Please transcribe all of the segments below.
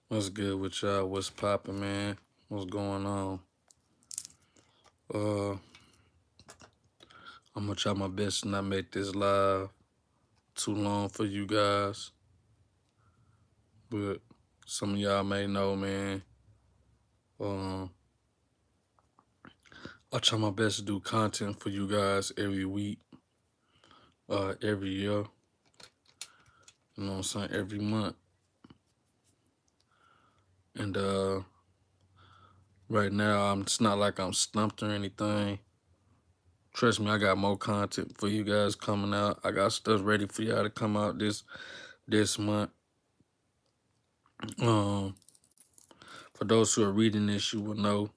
What's good with y'all? What's poppin', man? What's going on? Uh, I'm gonna try my best to not make this live too long for you guys, but some of y'all may know, man. Um, I try my best to do content for you guys every week, every year. You know what I'm saying? Every month, and right now, it's not like I'm stumped or anything. Trust me, I got more content for you guys coming out. I got stuff ready for y'all to come out this month. Um, for those who are reading this, you will know.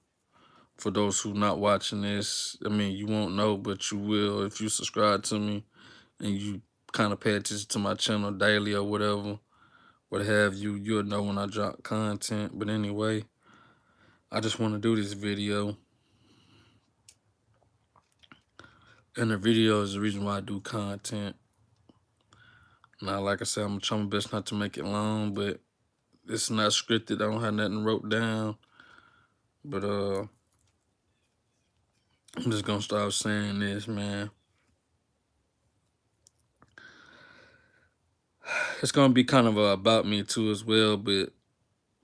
For those who not watching this, I mean, you won't know, but you will if you subscribe to me and you kind of pay attention to my channel daily or whatever, what have you. You'll know when I drop content. But anyway, I just want to do this video, and the video is the reason why I do content. Now, like I said, I'm gonna try my best not to make it long, but it's not scripted. I don't have nothing wrote down. But I'm just gonna start saying this, man. It's gonna be kind of about me too as well, but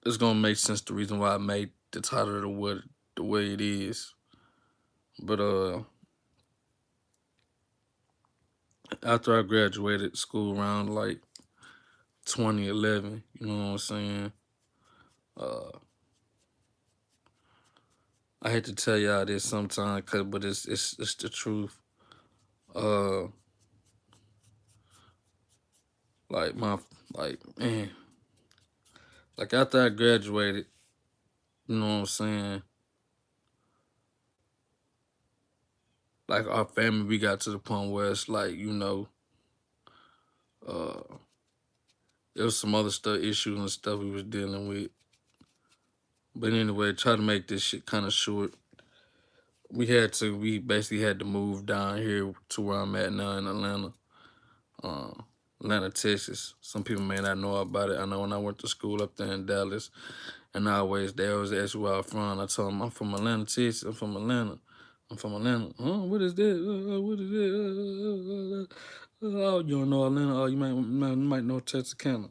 it's gonna make sense the reason why I made the title the way it is. But after I graduated school around like 2011, you know what I'm saying? Uh I hate to tell y'all this sometimes, but it's the truth. Uh like my like man, like after I graduated, you know what I'm saying? Like our family, we got to the point where it's like, uh there was some other stuff, issues and stuff we was dealing with. But anyway, try to make this shit kind of short. We basically had to move down here to where I'm at now in Atlanta, uh, Atlanta, Texas. Some people may not know about it. I know when I went to school up there in Dallas, and they always ask where I'm from. I told them I'm from Atlanta, Texas. I'm from Atlanta. I'm from Atlanta. What is that? What is that? Oh, you don't know Atlanta? Oh, you might know Texarkana.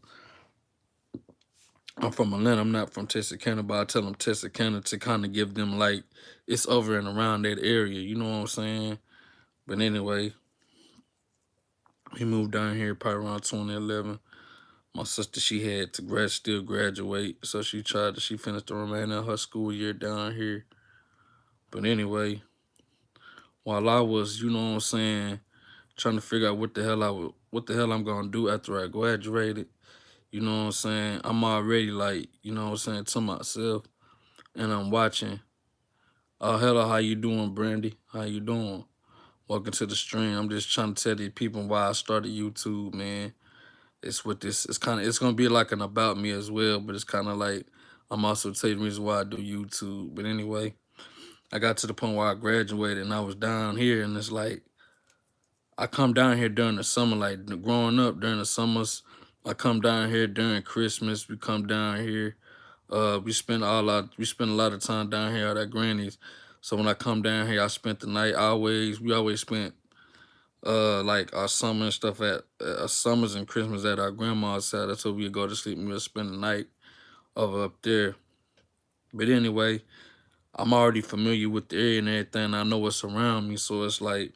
I'm from Atlanta. I'm not from Texarkana, but I tell them Texarkana to kind of give them like it's over and around that area. You know what I'm saying? But anyway, we moved down here probably around 2011. My sister, she had to still graduate, so she finished the remainder of her school year down here. But anyway, while I was, you know what I'm saying, trying to figure out what the hell I'm gonna do after I graduated, you know what I'm saying, I'm already like, you know what I'm saying, to myself, and I'm watching. Oh, hello, how you doing, Brandy? How you doing? Welcome to the stream. I'm just trying to tell these people why I started YouTube, man. It's gonna be like an about me as well, but it's kind of like I'm also telling the reason why I do YouTube. But anyway, I got to the point where I graduated and I was down here, and it's like I come down here during the summer, like growing up during the summers. I come down here during Christmas. We come down here. We spend a lot of time down here at our grannies. So when I come down here, I spent the night. We always spent like our summer and stuff at summers and Christmas at our grandma's house. That's where we'd go to sleep and we'll spend the night over up there. But anyway, I'm already familiar with the area and everything. I know what's around me, so it's like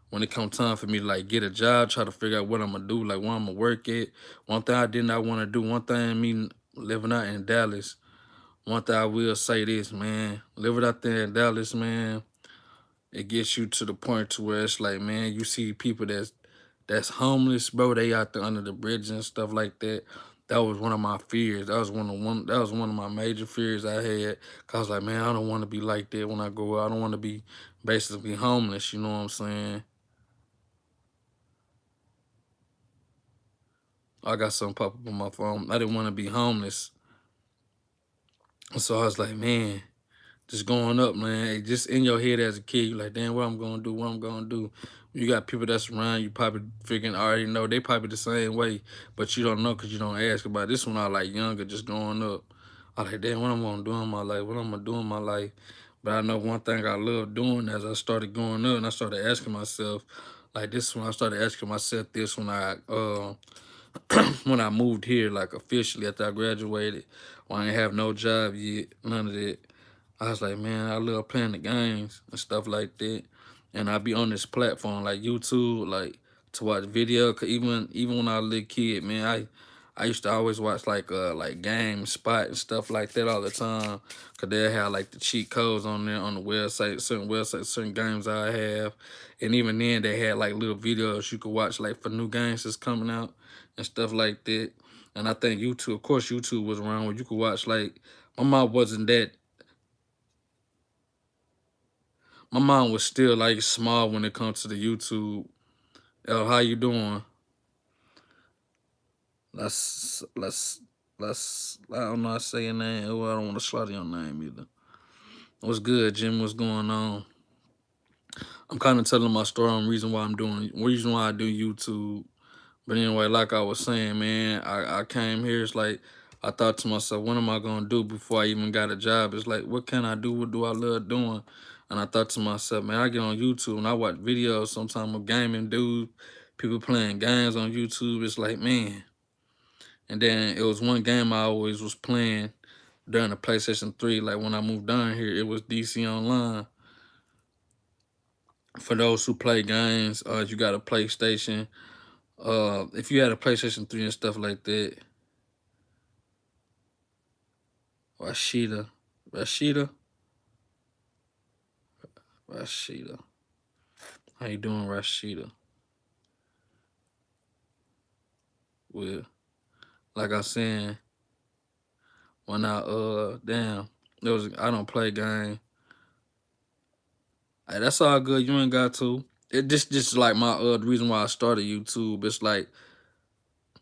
when it come time for me to like get a job, try to figure out what I'm gonna do, like where I'm gonna work at. One thing I did not want to do, one thing me living out in Dallas, one thing I will say this, man, living out there in Dallas, man, it gets you to the point to where it's like, man, you see people that's homeless, bro. They out there under the bridge and stuff like that. That was one of my fears. That was one of my major fears I had. Cause I was like, man, I don't want to be like that when I grow up. I don't want to be basically homeless. You know what I'm saying? I got something pop up on my phone. I didn't want to be homeless. So I was like, man, just going up, man. Just in your head as a kid, you like, damn, what I'm gonna do, what I'm gonna do. You got people that's around you probably figuring already know they probably the same way, but you don't know because you don't ask about it. This when I like younger, just growing up. I like, damn, what I'm gonna do in my life, what I'm gonna do in my life. But I know one thing I love doing as I started growing up and I started asking myself, like this when I started asking myself this when I when I moved here, like officially after I graduated, when I ain't have no job yet, none of that. I was like, man, I love playing the games and stuff like that. And I be on this platform like YouTube, like to watch video. Cause even when I was a little kid, man, I used to always watch like Game Spot and stuff like that all the time. Cause they had like the cheat codes on there on the website, certain games I have. And even then they had like little videos you could watch like for new games that's coming out and stuff like that. And I think YouTube, of course, YouTube was around where you could watch like my mom wasn't that. My mom was still like small when it comes to the YouTube. How you doing? Let's I don't know how to say your name. Oh, I don't want to slaughter your name either. What's good, Jim? What's going on? I'm kind of telling my story on reason why I do YouTube. But anyway, like I was saying, man, I came here. It's like I thought to myself, what am I gonna do before I even got a job? It's like, what can I do? What do I love doing? And I thought to myself, man, I get on YouTube and I watch videos sometimes of gaming dudes, people playing games on YouTube. It's like, man. And then it was one game I always was playing during the PlayStation 3. Like when I moved down here, it was DC Online. For those who play games, you got a PlayStation. If you had a PlayStation 3 and stuff like that, Rashida. Rashida? Rashida. How you doing, Rashida? Well, like I said, when damn, there was I don't play game. Hey, that's all good. You ain't got to. It just like my the reason why I started YouTube. It's like,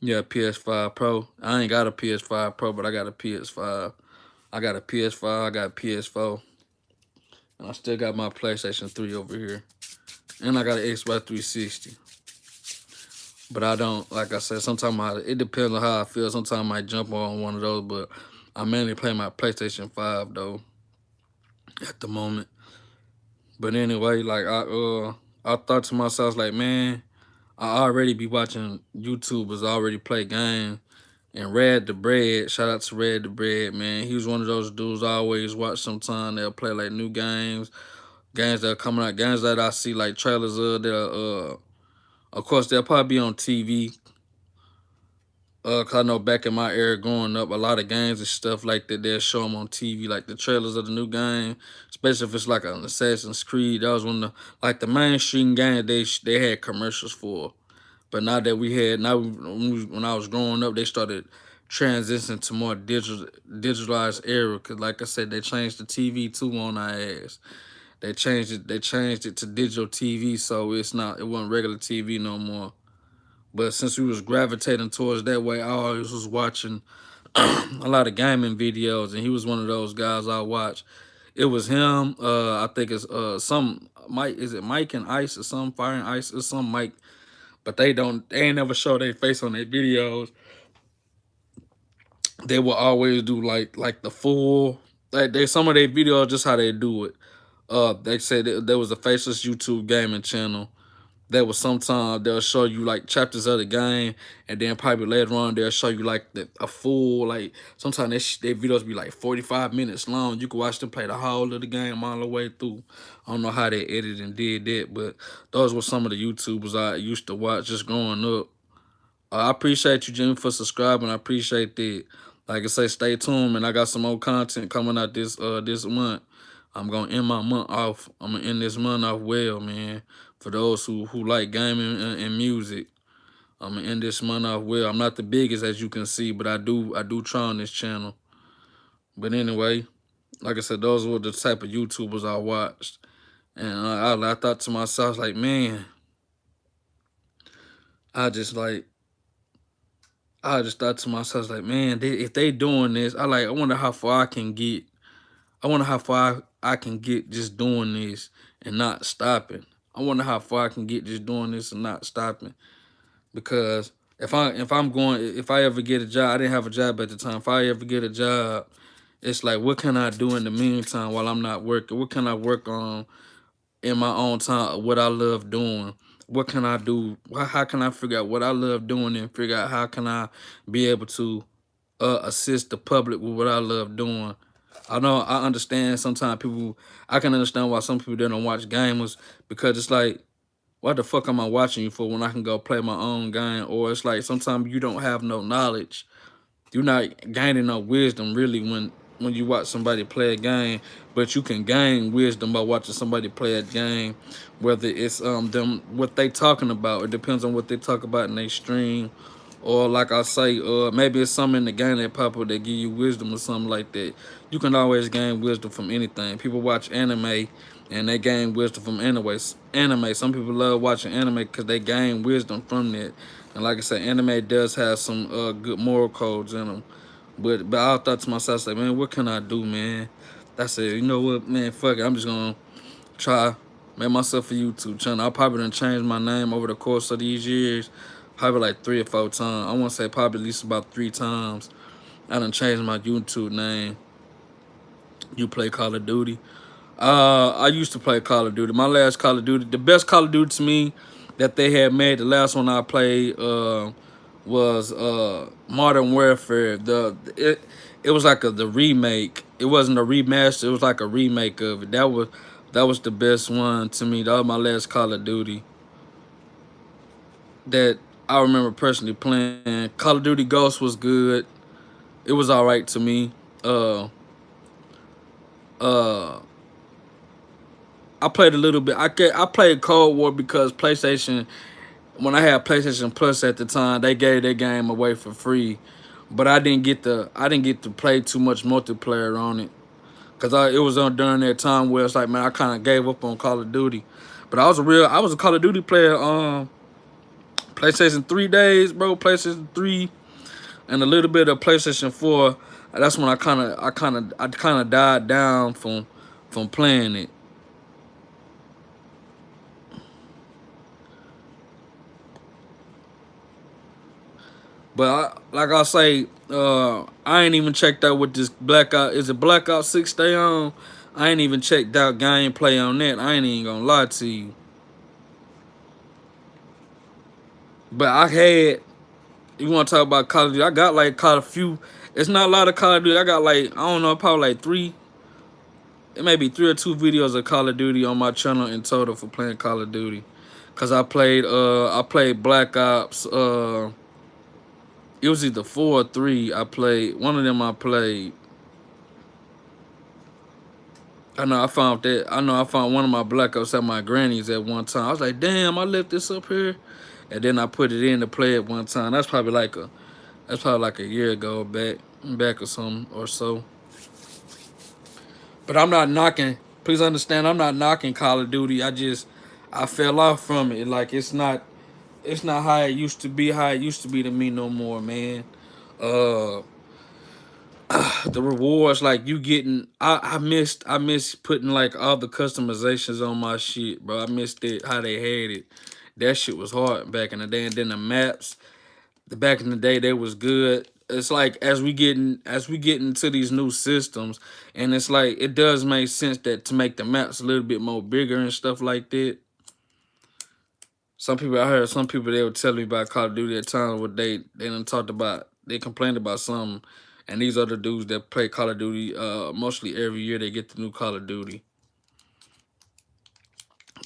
yeah, PS5 Pro. I ain't got a PS5 Pro, but I got a PS5. I got a PS5. I got a PS4, and I still got my PlayStation 3 over here, and I got an Xbox 360. But I don't, like I said, sometimes it depends on how I feel. Sometimes I might jump on one of those, but I mainly play my PlayStation 5 though at the moment. But anyway, like I thought to myself, like, man, I already be watching YouTubers already play games. And Red the Bread, shout out to Red the Bread, man. He was one of those dudes I always watch sometime. They'll play like new games, games that are coming out, games that I see like trailers of. Of course, they'll probably be on TV. Cause I know back in my era growing up, a lot of games and stuff like that, they'll show them on TV, like the trailers of the new game, especially if it's like an Assassin's Creed. That was one of the mainstream games they had commercials for. But now that when I was growing up, they started transitioning to more digitalized era. Cause like I said, they changed the TV too on our ass. They changed it. They changed it to digital TV, so it wasn't regular TV no more. But since we was gravitating towards that way, I always was watching a lot of gaming videos, and he was one of those guys I watched. It was him. I think it's some Mike. Is it Mike and Ice or some Fire and Ice or some Mike? But they ain't never show their face on their videos. They will always do like the full some of their videos just how they do it. They said there was a faceless YouTube gaming channel. That was sometimes they'll show you like chapters of the game, and then probably later on they'll show you like a full like. Sometimes their videos be like 45 minutes long. You can watch them play the whole of the game all the way through. I don't know how they edited and did that, but those were some of the YouTubers I used to watch just growing up. I appreciate you, Jimmy, for subscribing. I appreciate that. Like I say, stay tuned, man. I got some more content coming out this month. I'm gonna end my month off. I'm gonna end this month off well, man. For those who like gaming and music, I'm gonna end this month off well. I'm not the biggest as you can see, but I do try on this channel. But anyway, like I said, those were the type of YouTubers I watched, and I thought to myself like, man, I just like. I just thought to myself like, man, if they doing this, I wonder how far I can get. I wonder how far I can get just doing this and not stopping. I wonder how far I can get just doing this and not stopping. Because if I ever get a job, I didn't have a job at the time. If I ever get a job, it's like, what can I do in the meantime while I'm not working? What can I work on in my own time? What I love doing? What can I do? How can I figure out what I love doing and figure out how can I be able to assist the public with what I love doing? I know I understand sometimes people. I can understand why some people don't watch gamers because it's like, what the fuck am I watching you for when I can go play my own game? Or it's like sometimes you don't have no knowledge, you're not gaining no wisdom really when you watch somebody play a game, but you can gain wisdom by watching somebody play a game, whether it's them what they talking about. It depends on what they talk about in their stream, or like I say, maybe it's something in the game that pop up that give you wisdom or something like that. You can always gain wisdom from anything. People watch anime and they gain wisdom from anime. Some people love watching anime because they gain wisdom from that. And like I said, anime does have some good moral codes in them. But I thought to myself, like, man, what can I do, man? I said, you know what, man, fuck it. I'm just gonna try make myself a YouTube channel. I probably done changed my name over the course of these years, probably like 3 or 4 times. I want to say probably at least about 3 times. I done changed my YouTube name. You play Call of Duty. I used to play Call of Duty. My last Call of Duty, the best Call of Duty to me that they had made, the last one I played was Modern Warfare. It was like the remake. It wasn't a remaster. It was like a remake of it. That was the best one to me. That was my last Call of Duty that I remember personally playing. Call of Duty Ghost was good. It was all right to me. Uh, uh, I played a little bit. I played Cold War because PlayStation. When I had PlayStation Plus at the time, they gave their game away for free, but I didn't get to play too much multiplayer on it because it was on during that time where it's like, man, I kind of gave up on Call of Duty. But I was a Call of Duty player. PlayStation 3 days, bro. PlayStation 3 and a little bit of PlayStation 4. That's when I kind of died down from playing it. But like I say, I ain't even checked out what this Blackout is. It Blackout 6 stay on? I ain't even checked out gameplay on that. I ain't even gonna lie to you. But I had. You want to talk about Call of Duty? I got like caught a few. It's not a lot of Call of Duty. I got like, I don't know, probably like three. It may be 3 or 2 videos of Call of Duty on my channel in total for playing Call of Duty. Cause I played Black Ops. It was either 4 or 3. I played one of them. I played. I know I found one of my Black Ops at my granny's at one time. I was like, damn, I left this up here, and then I put it in to play it one time. That's probably like a year ago, back or something or so. But I'm not knocking. Please understand, I'm not knocking Call of Duty. I fell off from it. Like it's not how it used to be. How it used to be to me no more, man. Uh, the rewards, like you getting, I missed putting like all the customizations on my shit, bro. I missed it how they had it. That shit was hard back in the day. And then the maps, back in the day, they was good. It's like as we get into these new systems, and it's like it does make sense that to make the maps a little bit more bigger and stuff like that. I heard some people, they were telling me about Call of Duty at times what they done talked about, they complained about something, and these other dudes that play Call of Duty mostly every year they get the new Call of Duty.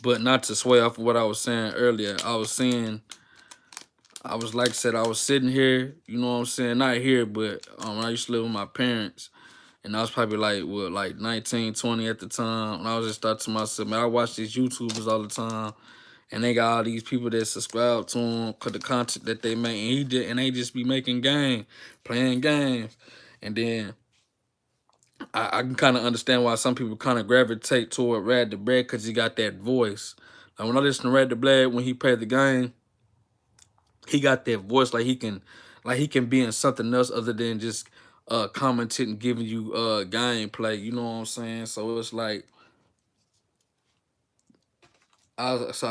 But not to sway off of what I was saying earlier, I was like I said, I was sitting here, you know what I'm saying, not here, but when I used to live with my parents, and I was probably like, what, like 19, 20 at the time, and I was just thought to myself, man, I watch these YouTubers all the time, and they got all these people that subscribe to them cause the content that they make, and they just be making playing games, and then I can kind of understand why some people kind of gravitate toward Rad the Bread because he got that voice. Like when I listen to Rad the Bread when he played the game, he got that voice like he can be in something else other than just commenting, giving you gameplay. You know what I'm saying? So it's like it's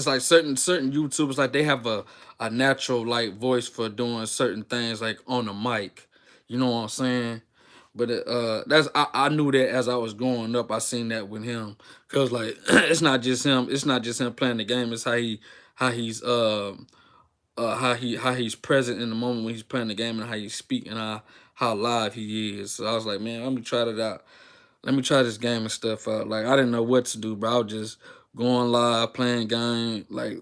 like certain YouTubers, like they have a natural like voice for doing certain things like on the mic. You know what I'm saying? But I knew that as I was growing up. I seen that with him, cause like it's not just him. It's not just him playing the game. It's how he's how he's present in the moment when he's playing the game, and how he's speaking, how live he is. So I was like, man, let me try that out. Let me try this game and stuff out. Like I didn't know what to do, bro. I was just going live, playing game, like,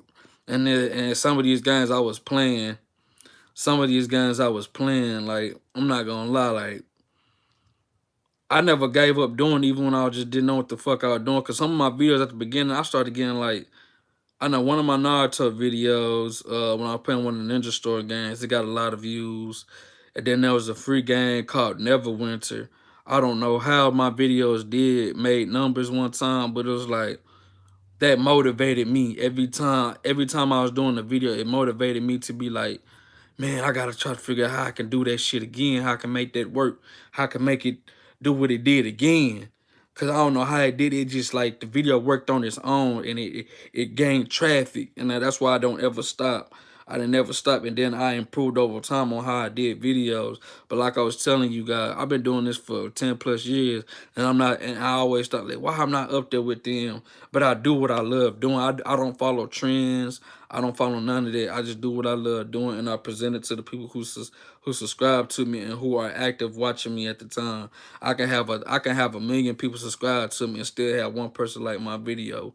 and some of these games I was playing, like I'm not gonna lie, like I never gave up doing it, even when I just didn't know what the fuck I was doing. Cause some of my videos at the beginning, I started getting like, I know one of my Naruto videos, when I was playing one of the Ninja Store games, it got a lot of views. And then there was a free game called Neverwinter. I don't know how my videos made numbers one time, but it was like that motivated me every time. Every time I was doing the video, it motivated me to be like, man, I gotta try to figure out how I can do that shit again, how I can make that work, how I can make it do what it did again. Cause I don't know how it did. It just like the video worked on its own, and it gained traffic, and that's why I don't ever stop. I didn't ever stop, and then I improved over time on how I did videos. But like I was telling you guys, I've been doing this for 10+ years, and I always thought like, why I'm not up there with them? But I do what I love doing. I don't follow trends. I don't follow none of that. I just do what I love doing, and I present it to the people who subscribe to me and who are active watching me at the time. I can have a million people subscribe to me and still have one person like my video.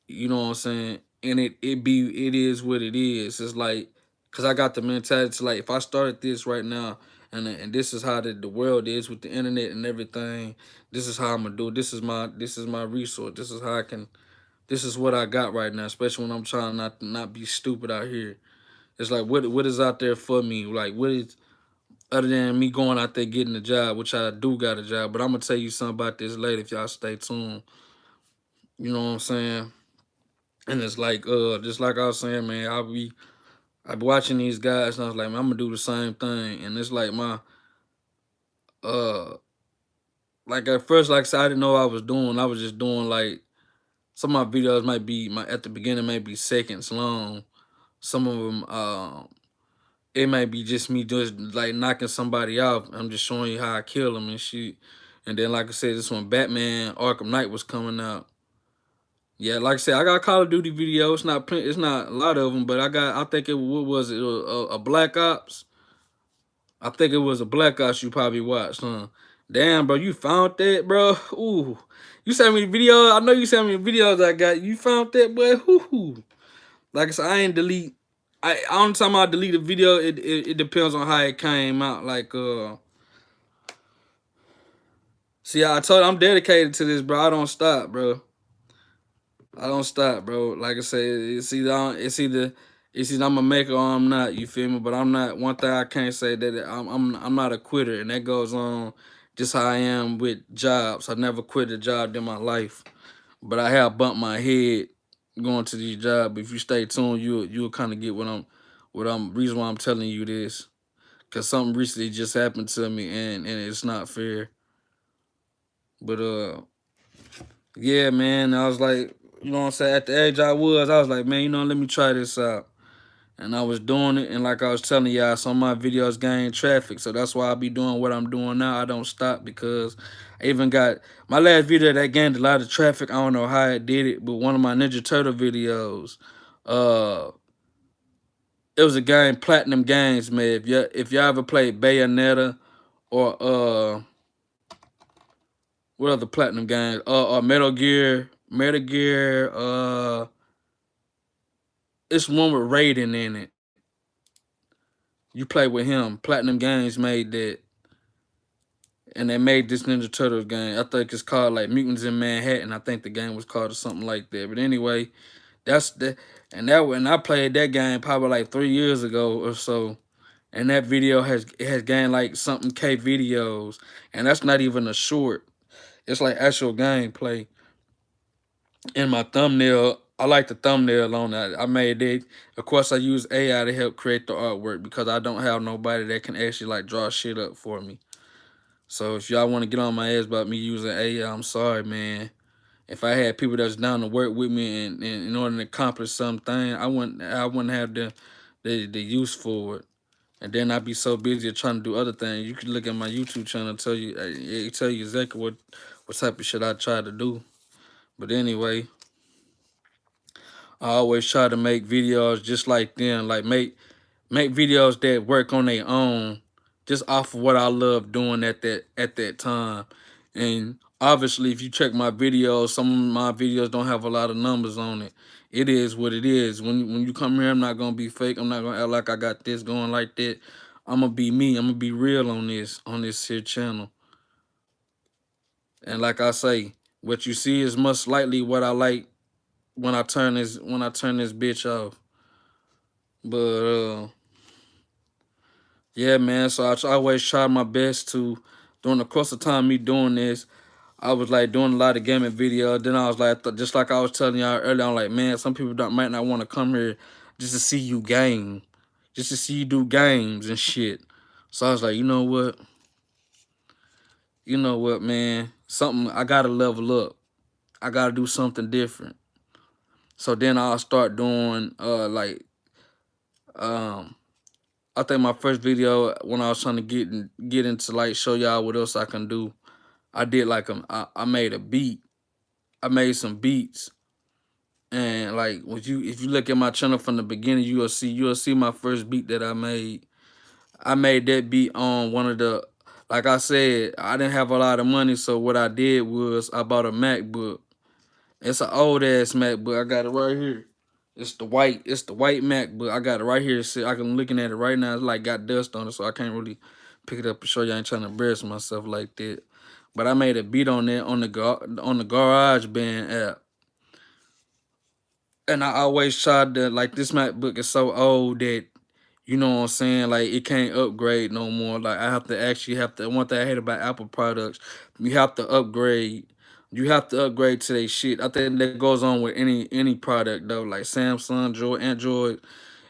You know what I'm saying? And it is what it is. It's like, cause I got the mentality to like, if I started this right now, and this is how the world is with the internet and everything, this is how I'm gonna do it. This is my resource. This is how I can. This is what I got right now, especially when I'm trying not be stupid out here. It's like what is out there for me? Like what is, other than me going out there getting a job, which I do got a job, but I'm gonna tell you something about this later if y'all stay tuned. You know what I'm saying? And it's like just like I was saying, man, I be watching these guys and I was like, man, I'm gonna do the same thing. And it's like my uh like at first, like I said, I didn't know what I was doing. I was just doing like some of my videos might be my at the beginning might be seconds long. Some of them it might be just me just like knocking somebody out. I'm just showing you how I kill them and shit. And then like I said, this one Batman Arkham Knight was coming out. Yeah, like I said, I got Call of Duty videos. It's not a lot of them, but I got. I think it what was it a Black Ops. I think it was a Black Ops you probably watched, huh? Damn, bro, you found that, bro. Ooh, you sent me the video. I know you sent me the videos I got. You found that, boy. Ooh. Like I said, I ain't delete. Only time I delete a video, it depends on how it came out. Like see, I told you, I'm dedicated to this, bro. I don't stop, bro. I don't stop, bro. Like I said, it's either I'm a maker or I'm not. You feel me? But I'm not. One thing I can't say that I'm not a quitter, and that goes on just how I am with jobs. I never quit a job in my life, but I have bumped my head going to these jobs. If you stay tuned, you'll kind of get what I'm reason why I'm telling you this, because something recently just happened to me, and it's not fair. But yeah, man, I was like, you know what I'm saying? At the age I was like, man, let me try this out. And I was doing it, and like I was telling y'all, some of my videos gain traffic. So that's why I be doing what I'm doing now. I don't stop because I even got my last video that gained a lot of traffic. I don't know how it did it, but one of my Ninja Turtle videos, uh, it was a game, Platinum Games, man. If y'all ever played Bayonetta or what other Platinum games? Or Metal Gear, it's one with Raiden in it. You play with him. Platinum Games made that, and they made this Ninja Turtles game. I think it's called like Mutants in Manhattan. I think the game was called or something like that. But anyway, that's the and that when I played that game probably like 3 years ago or so. And that video has gained like something K videos, and that's not even a short. It's like actual gameplay. In my thumbnail, I like the thumbnail on that. I made it. Of course, I use AI to help create the artwork because I don't have nobody that can actually like draw shit up for me. So if y'all want to get on my ass about me using AI, I'm sorry, man. If I had people that's down to work with me and in order to accomplish something, I wouldn't have the use for it. And then I'd be so busy trying to do other things. You can look at my YouTube channel and tell you exactly what type of shit I try to do. But anyway, I always try to make videos just like them, like make videos that work on their own, just off of what I love doing at that time. And obviously, if you check my videos, some of my videos don't have a lot of numbers on it. It is what it is. When you come here, I'm not gonna be fake. I'm not gonna act like I got this going like that. I'm gonna be me. I'm gonna be real on this here channel. And like I say, what you see is most likely what I like when I turn this bitch off. But yeah, man. So always try my best to, during the course of time me doing this, I was like doing a lot of gaming videos. Then I was like, just like I was telling y'all earlier, I'm like, man, some people might not want to come here just to see you game, just to see you do games and shit. So I was like, you know what, man, something I gotta level up. I gotta do something different. So then I'll start doing um I think my first video when I was trying to get into like show y'all what else I can do. I did like I made a beat. I made some beats, and like if you look at my channel from the beginning, you'll see my first beat that I made. I made that beat on one of the, like I said, I didn't have a lot of money, so what I did was I bought a MacBook. It's an old ass MacBook. I got it right here. It's the white MacBook. I got it right here. See, I'm looking at it right now. It's like got dust on it, so I can't really pick it up and show you. I ain't trying to embarrass myself like that. But I made a beat on that on the Garage Band app. And I always tried to, like, this MacBook is so old that, you know what I'm saying, like it can't upgrade no more. Like I have to one thing I hate about Apple products, you have to upgrade. You have to upgrade to their shit. I think that goes on with any product though, like Samsung, Android.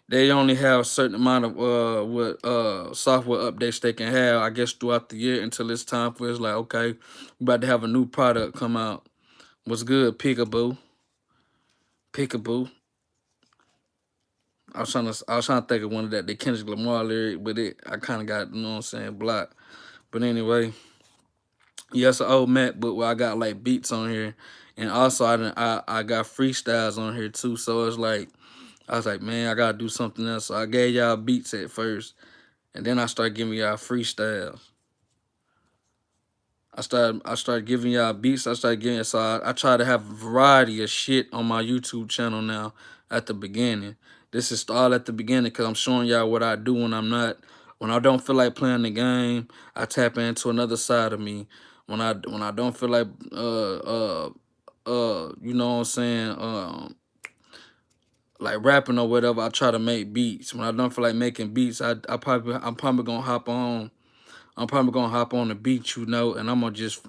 They only have a certain amount of what software updates they can have, I guess, throughout the year until it's time for it's like, okay, we about to have a new product come out. What's good, Peekaboo? Peekaboo. I was trying to think of one of that the Kendrick Lamar lyric, but I kind of got, you know what I'm saying, blocked. But anyway, yeah, it's an old MacBook where I got like beats on here, and also I got freestyles on here too. So it's like I was like, man, I gotta do something else. So I gave y'all beats at first, and then I started giving y'all freestyles. I started giving y'all beats. I started getting so I try to have a variety of shit on my YouTube channel now at the beginning. This is all at the beginning because I'm showing y'all what I do when I don't feel like playing the game, I tap into another side of me. When I don't feel like you know what I'm saying, like rapping or whatever, I try to make beats. When I don't feel like making beats, I'm probably gonna hop on. I'm probably gonna hop on the beat, and I'm gonna just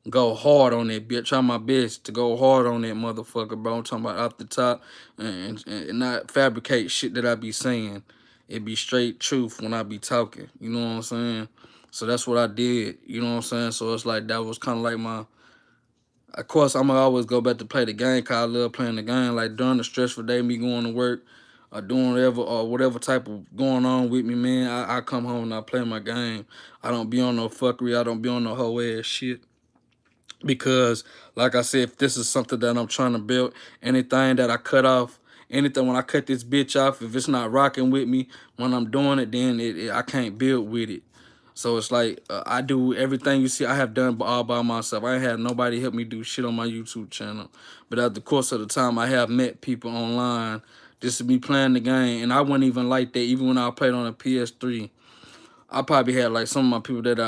go hard on that bitch. Try my best to go hard on that motherfucker, bro. I'm talking about off the top and not fabricate shit that I be saying. It be straight truth when I be talking. You know what I'm saying? So that's what I did. You know what I'm saying? So it's like that was kind of like my. Of course, I'm gonna always go back to play the game because I love playing the game. Like during the stressful day, me going to work or doing whatever type of going on with me, man. I come home and I play my game. I don't be on no fuckery. I don't be on no whole ass shit. Because like I said, if this is something that I'm trying to build, anything that I cut off, anything when I cut this bitch off, if it's not rocking with me when I'm doing it, then I can't build with it. So it's like I do everything you see I have done all by myself. I ain't had nobody help me do shit on my YouTube channel. But at the course of the time, I have met people online just to be playing the game, and I wasn't even like that. Even when I played on a PS3, I probably had like some of my people that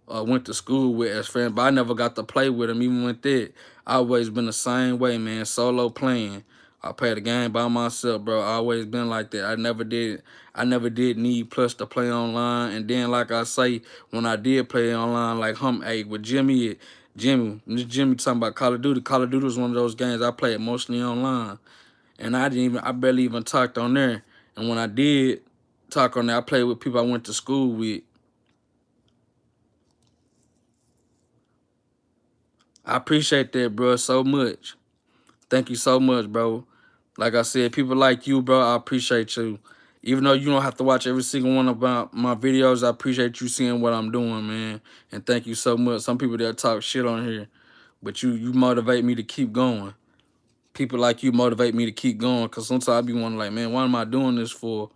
I went to school with as friends, but I never got to play with them. Even with that, I always been the same way, man. Solo playing. I play the game by myself, bro. I always been like that. I never did need plus to play online. And then, like I say, when I did play online, like with Jimmy talking about Call of Duty. Call of Duty was one of those games I played mostly online, and I barely even talked on there. And when I did talk on there, I played with people I went to school with. I appreciate that, bro, so much. Thank you so much, bro. Like I said, people like you, bro, I appreciate you. Even though you don't have to watch every single one of my videos, I appreciate you seeing what I'm doing, man. And thank you so much. Some people that talk shit on here, but you motivate me to keep going. People like you motivate me to keep going, because sometimes I be wondering, like, man, what am I doing this for?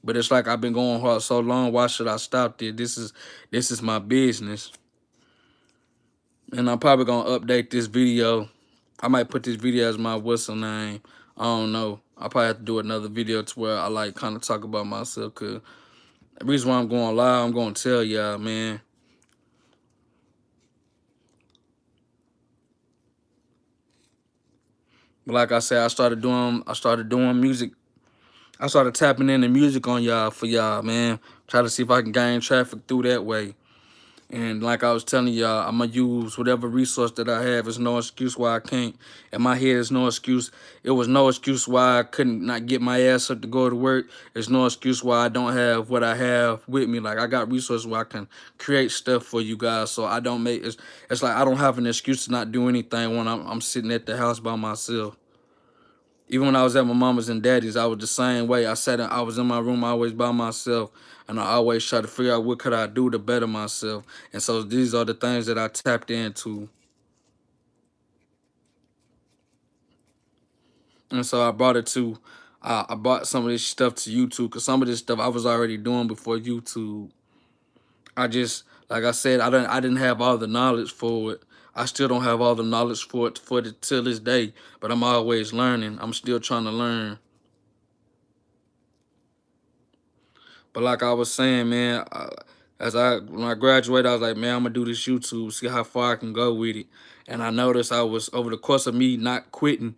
But it's like I've been going hard so long, why should I stop this? This is my business. And I'm probably going to update this video. I might put this video as my whistle name. I don't know. I probably have to do another video to where I like kind of talk about myself, because the reason why I'm going live, I'm going to tell y'all, man. But like I said, I started doing music. I started tapping into music on y'all for y'all, man. Try to see if I can gain traffic through that way. And like I was telling y'all, I'm going to use whatever resource that I have. There's no excuse why I can't. In my head, there's no excuse. It was no excuse why I couldn't not get my ass up to go to work. There's no excuse why I don't have what I have with me. Like, I got resources where I can create stuff for you guys. So I don't make, it's like I don't have an excuse to not do anything when I'm sitting at the house by myself. Even when I was at my mama's and daddy's, I was the same way. I was in my room always by myself, and I always try to figure out what could I do to better myself. And so these are the things that I tapped into. And so I brought it to, I brought some of this stuff to YouTube, because some of this stuff I was already doing before YouTube. I just, like I said, I didn't have all the knowledge for it. I still don't have all the knowledge for it till this day, but I'm always learning. I'm still trying to learn. But like I was saying, man, when I graduated, I was like, man, I'm gonna do this YouTube, see how far I can go with it. And I noticed I was, over the course of me not quitting,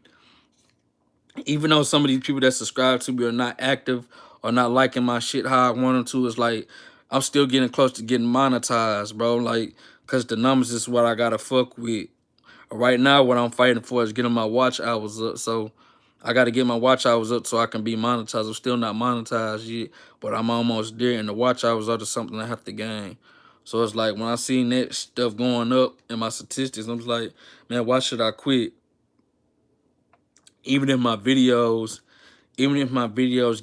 even though some of these people that subscribe to me are not active or not liking my shit how I want them to, it's like I'm still getting close to getting monetized, bro. Like, cause the numbers is what I gotta fuck with. Right now, what I'm fighting for is getting my watch hours up. So I got to get my watch hours up so I can be monetized. I'm still not monetized yet, but I'm almost there. And the watch hours are just something I have to gain. So it's like when I seen that stuff going up in my statistics, I'm just like, man, why should I quit? Even if my videos,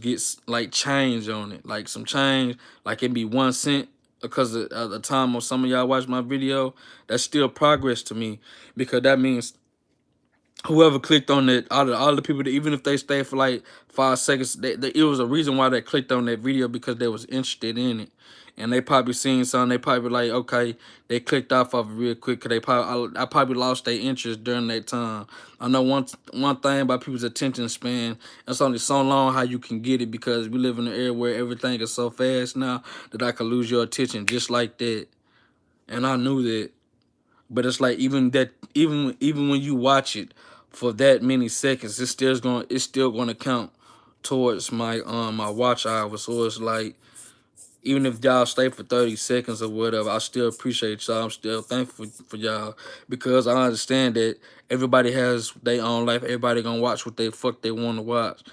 gets like change on it, like some change, like it be 1 cent because of the time of some of y'all watch my video, that's still progress to me, because that means whoever clicked on that, all the people that, even if they stay for like 5 seconds, it was a reason why they clicked on that video, because they was interested in it. And they probably seen something, they probably like, okay, they clicked off of it real quick, because I probably lost their interest during that time. I know one thing about people's attention span, it's only so long how you can get it, because we live in an era where everything is so fast now that I could lose your attention just like that. And I knew that. But it's like even when you watch it for that many seconds, it's still gonna count towards my watch hours. So it's like, even if y'all stay for 30 seconds or whatever, I still appreciate y'all. I'm still thankful for y'all, because I understand that everybody has their own life. Everybody gonna watch what they fuck they want to watch.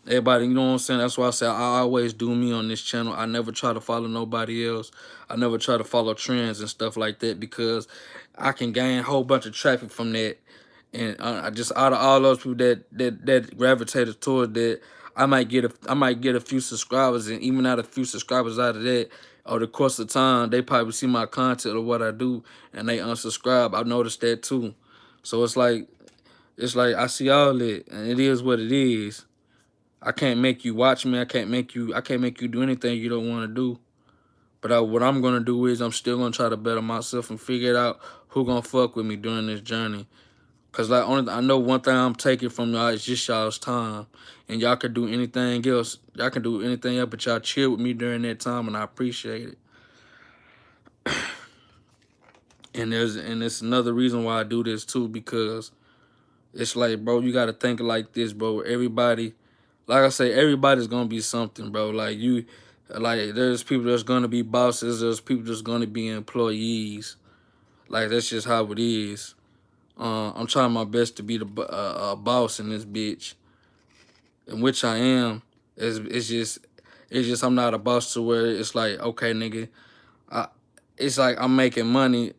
Everybody, you know what I'm saying? That's why I say I always do me on this channel. I never try to follow nobody else. I never try to follow trends and stuff like that, because I can gain a whole bunch of traffic from that. And I just, out of all those people that gravitated toward that, I might get a few subscribers, and even out of a few subscribers out of that, over the course of time, they probably see my content or what I do, and they unsubscribe. I noticed that too. So it's like I see all that, and it is what it is. I can't make you watch me. I can't make you do anything you don't want to do. But what I'm gonna do is I'm still gonna try to better myself and figure out who gonna fuck with me during this journey. Cause like I know one thing I'm taking from y'all is just y'all's time, and y'all can do anything else. Y'all can do anything else, but y'all chill with me during that time, and I appreciate it. And it's another reason why I do this too, because it's like, bro, you gotta think like this, bro. Everybody, like I say, everybody's gonna be something, bro. Like there's people that's gonna be bosses. There's people that's gonna be employees. Like that's just how it is. I'm trying my best to be the boss in this bitch, in which I am. It's just I'm not a boss to where it's like, okay, nigga, I, it's like I'm making money.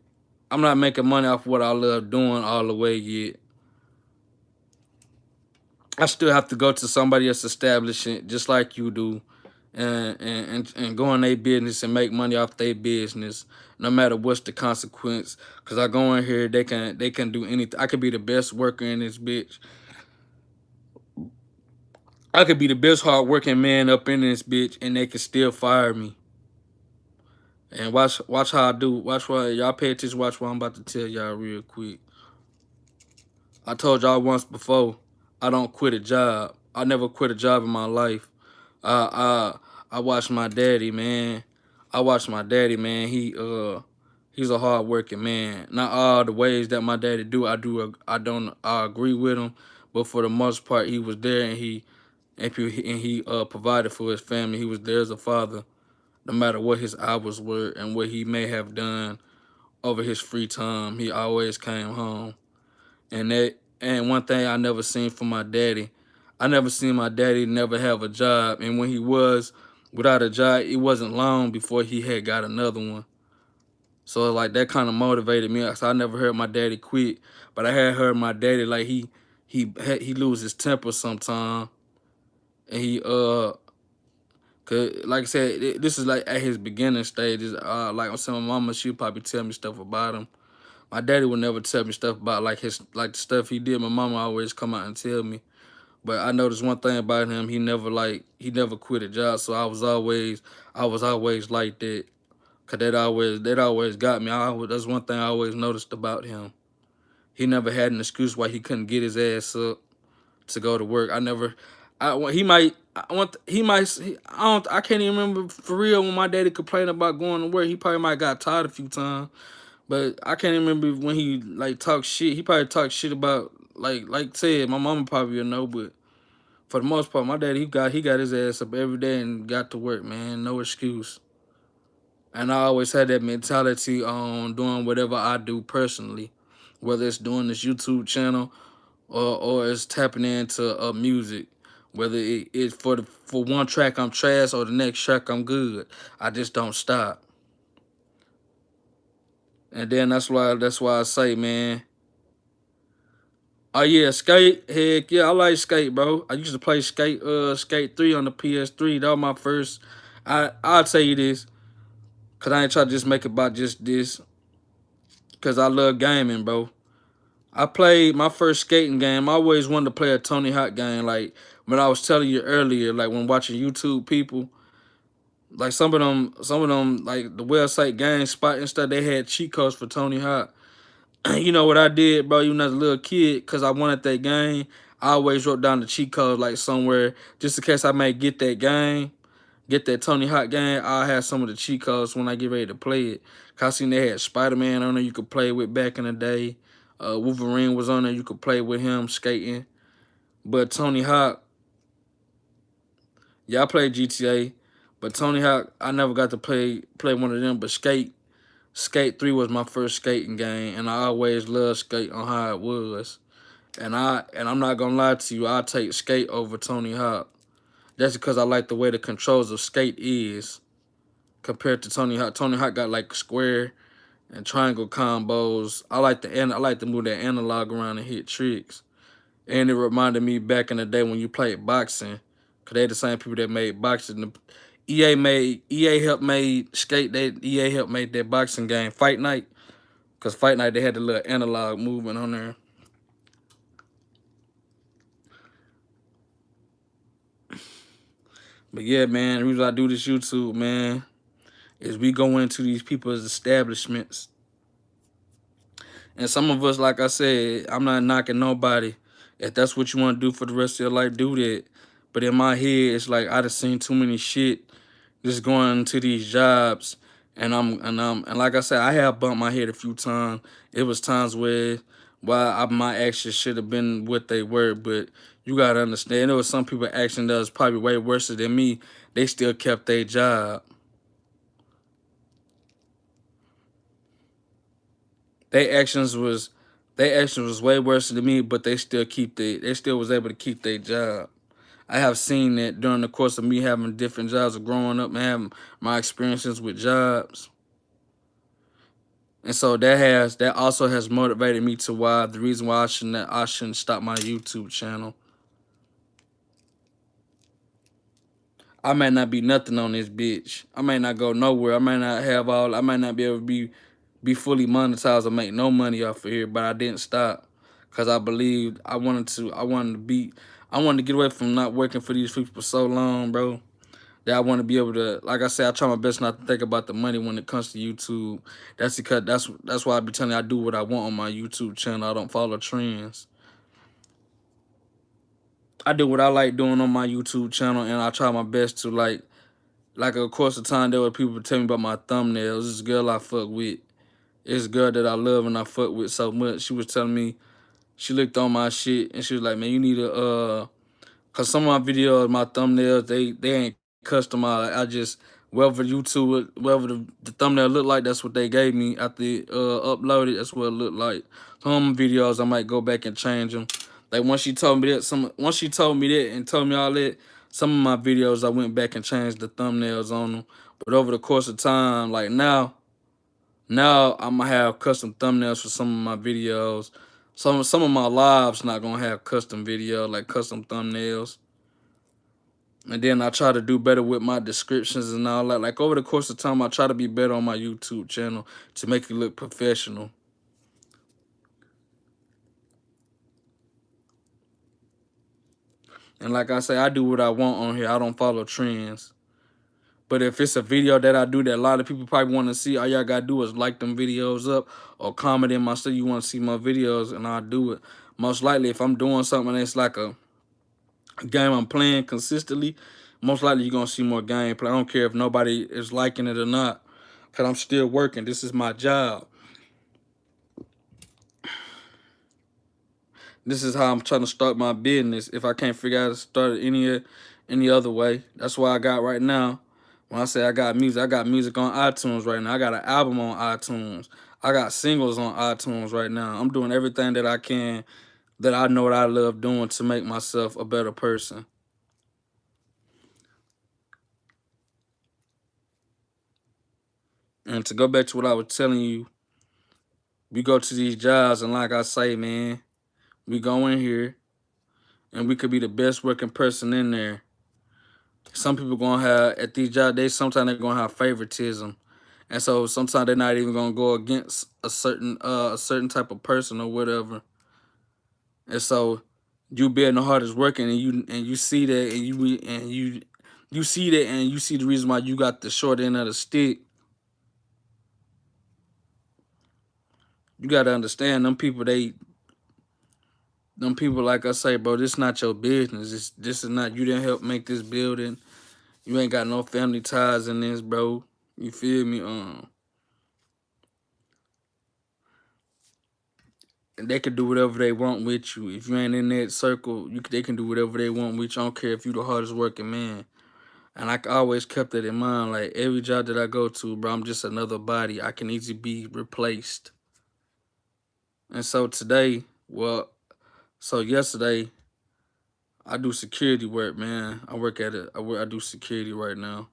I'm not making money off what I love doing all the way yet. I still have to go to somebody else establishment just like you do, and go in their business and make money off their business, no matter what's the consequence. Cause I go in here, they can do anything. I could be the best worker in this bitch. I could be the best hard-working man up in this bitch, and they can still fire me. And watch how I do. Watch what y'all pay attention. Watch what I'm about to tell y'all real quick. I told y'all once before, I don't quit a job. I never quit a job in my life. I watched my daddy, man. I watched my daddy, man. He's a hard working man. Not all the ways that my daddy do. I agree with him, but for the most part, he was there and he provided for his family. He was there as a father, no matter what his hours were and what he may have done over his free time. He always came home. And one thing I never seen from my daddy, I never seen my daddy never have a job. And when he was without a job, it wasn't long before he had got another one. So like that kind of motivated me. So I never heard my daddy quit, but I had heard my daddy like he lose his temper sometime, and cause like I said, this is like at his beginning stages. Like I'm saying, my mama, she'll probably tell me stuff about him. My daddy would never tell me stuff about like the stuff he did. My mama always come out and tell me. But I noticed one thing about him, he never quit a job. So I was always like that. Cause that always got me. That's one thing I always noticed about him. He never had an excuse why he couldn't get his ass up to go to work. I can't even remember for real when my daddy complained about going to work. He probably might got tired a few times. But I can't remember when he like talked shit. He probably talked shit about like said, my mama probably will know, but for the most part, my daddy he got his ass up every day and got to work, man. No excuse. And I always had that mentality on doing whatever I do personally, whether it's doing this YouTube channel or it's tapping into music. Whether it's for one track I'm trash or the next track I'm good. I just don't stop. And then that's why I say, man. Oh yeah, skate. Heck yeah, I like skate, bro. I used to play skate 3 on the PS3. That was my first. I'll tell you this, cause I ain't try to just make it about just this. Cause I love gaming, bro. I played my first skating game. I always wanted to play a Tony Hawk game. Like when I was telling you earlier, like when watching YouTube people, like some of them, like the website game spot and stuff, they had cheat codes for Tony Hawk. You know what I did, bro? Even as a little kid, because I wanted that game, I always wrote down the cheat code like somewhere, just in case I may get that game, get that Tony Hawk game. I'll have some of the cheat codes when I get ready to play it. Cause I seen they had Spider-Man on there you could play with back in the day. Wolverine was on there, you could play with him skating. But Tony Hawk, yeah, I played GTA, but Tony Hawk, I never got to play one of them. But Skate 3 was my first skating game, and I always loved Skate on how it was. And I'm not gonna lie to you, I take Skate over Tony Hawk. That's because I like the way the controls of Skate is compared to Tony Hawk. Tony Hawk got like square and triangle combos. I like to move that analog around and hit tricks. And it reminded me back in the day when you played boxing, cause they the same people that made boxing. EA helped made Skate. EA helped made that boxing game Fight Night, cause Fight Night they had the little analog movement on there. But yeah, man, the reason I do this YouTube, man, is we go into these people's establishments. And some of us, like I said, I'm not knocking nobody. If that's what you want to do for the rest of your life, do that. But in my head, it's like I done seen too many shit just going to these jobs, and like I said, I have bumped my head a few times. It was times where my actions should have been what they were, but you gotta understand, there was some people action that was probably way worse than me. They still kept their job. Their actions was way worse than me, but they still was able to keep their job. I have seen that during the course of me having different jobs, of growing up and having my experiences with jobs. And so that also has motivated me to why the reason why I shouldn't stop my YouTube channel. I may not be nothing on this bitch. I may not go nowhere. I may not have all. I might not be able to be fully monetized or make no money off of here. But I didn't stop because I believed I wanted to. I wanted to get away from not working for these people for so long, bro. That I want to be able to, like I said, I try my best not to think about the money when it comes to YouTube. That's because that's why I be telling you I do what I want on my YouTube channel. I don't follow trends. I do what I like doing on my YouTube channel, and I try my best to like of course the time there were people tell me about my thumbnails. This girl I fuck with, this girl that I love and I fuck with so much. She was telling me she looked on my shit and she was like, man, you need to cause some of my videos, my thumbnails, they ain't customized. I just whatever YouTube, whatever the thumbnail looked like, that's what they gave me after uploaded. That's what it looked like. Some videos I might go back and change them. Like once she told me that and told me all that, some of my videos I went back and changed the thumbnails on them. But over the course of time, like now I'm gonna have custom thumbnails for some of my videos. Some of my lives not gonna have custom video, like custom thumbnails. And then I try to do better with my descriptions and all that. Like over the course of time, I try to be better on my YouTube channel to make it look professional. And like I say, I do what I want on here. I don't follow trends. But if it's a video that I do that a lot of people probably want to see, all y'all gotta do is like them videos up or comment in my stuff you want to see my videos, and I'll do it. Most likely, if I'm doing something that's like a game I'm playing consistently, most likely you're gonna see more gameplay. I don't care if nobody is liking it or not, cause I'm still working. This is my job. This is how I'm trying to start my business. If I can't figure out how to start it any other way, that's why I got right now. When I say I got music on iTunes right now. I got an album on iTunes. I got singles on iTunes right now. I'm doing everything that I can that I know what I love doing to make myself a better person. And to go back to what I was telling you, we go to these jobs and like I say, man, we go in here and we could be the best working person in there. Some people gonna have at these jobs, sometimes they're gonna have favoritism. And so sometimes they're not even gonna go against a certain type of person or whatever. And so you being the hardest working and you see that and you see that and you see the reason why you got the short end of the stick. You gotta understand them people, like I say, bro, this not your business. This is not, you didn't help make this building. You ain't got no family ties in this, bro. You feel me? And they can do whatever they want with you. If you ain't in that circle, they can do whatever they want with you. I don't care if you the hardest working man. And I always kept that in mind. Like every job that I go to, bro, I'm just another body. I can easily be replaced. And so yesterday, I do security work, man. I work at it. I do security right now.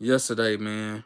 Yesterday, man,